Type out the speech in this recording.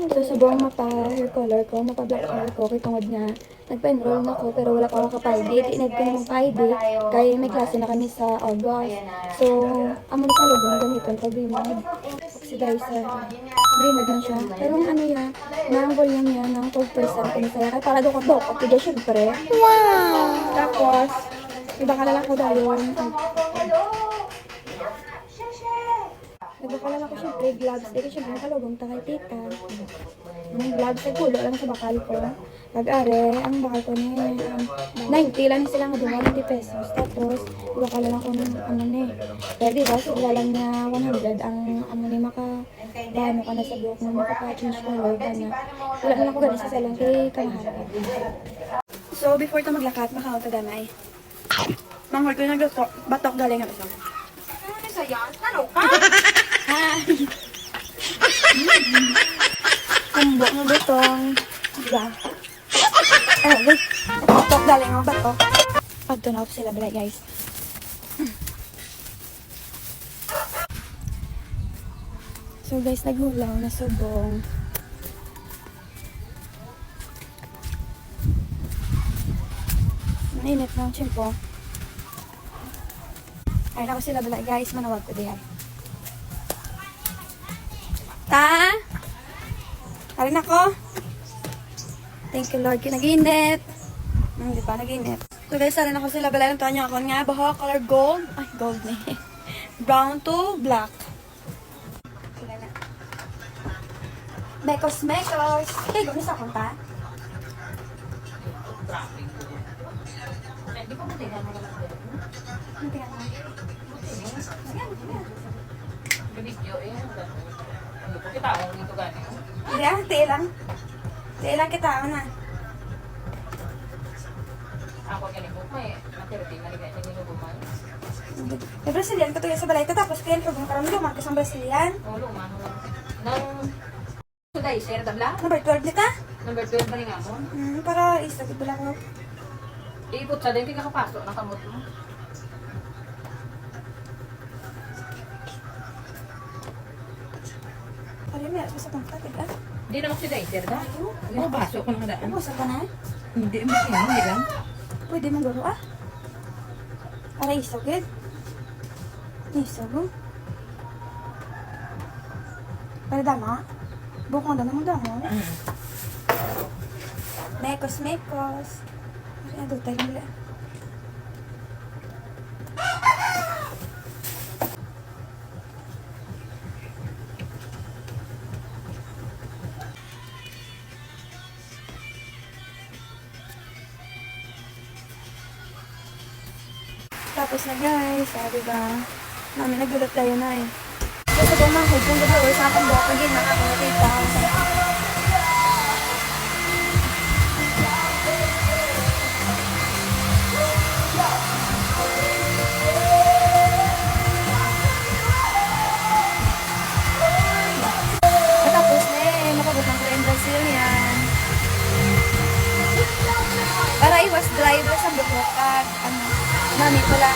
So, subong mapa-hair color ko, mapa-black hair ko, kay tungod nga, nagpa-enroll na ko, pero wala pa ako ka-PID. Tinad ko naman PID, kaya may klase na kami sa August. So, amo na sa lubong gamiton ko, Brimag. Oxidizer. Brimag na siya. Pero ang ano yan, na ang volume yan, ng 12% kung saya. Kaya para dukot-dukot, hindi syempre. Wow! Tapos, iba ka lang ko dahil nagbakalala ko syempre, gloves. Dito syempre nakalugong ta kay tita. May gloves sa gulo lang sa bakal ko. Pag-are, ang bakal ko ni 90 lang sila nga doon, 90 pesos. Tapos, nagbakalala ko ng ano ni. Pero diba, sila lang na 100 ang ano ni paano ka na sa buhok mo, makapa-change color ka na. Wala na lang ko ganun sa salon kay kamahal. So, before ito maglakat, makaon ka gamay. Manghol ko yung batok galing nga ito. Ano sa yan? Ano ka? Kumbok ng butong. Diba? Wait. Batok galing ang batok. Pagtunaw sila balay guys. So guys, naghulaw na subong. Mainit na ang tiyempo. Ay, ako sila balay guys. Manawag ko diyan. Ta? Harin ako. Thank you Lord. Nag-init. Di ba? Nag-init. So guys, harin ako sila balay. Nantuan niyo ako nga. Baho, color gold. Ay, gold na brown to black. Mekos. Hey, gawin sa akong ta? Di pa buti na magalakas din. Ano tingnan mo? Video eh. Ano po kita ang dito gani? Hindi lang kita na. Ako gani po may materte na ligay ni Lubumay. May Brazilian ko to sa balay. Tapos kaya ko kung karoon lumang kasang Brazilian. Oo, lumano lang. Nang Suday, share tabla? Number 12 nita? Number 12 pa rin nga mo. Para isagit lang ko. Iipot sa din, hindi ka kapasok, nakamot mo. Pari may ako sa pangkatid ah. Hindi naman si Dicer, da? Hindi napasok ko nang daan. Ubusan ka na? Hindi mo siya, hindi lang. Pwede mong garo ah. Para isagit. Isagit. Para dama? Bukong dama mo dama. Mekos. Pari na doon tayo nila. Tapos na guys, diba? Namin nagulat tayo na eh. So sa bumahod, kung gagawin sa akong buhok, again, nakakakita. Tapos na eh, mapagutang ko yung Brazilian. Para iwas dry sa buhok at ano, namin pala,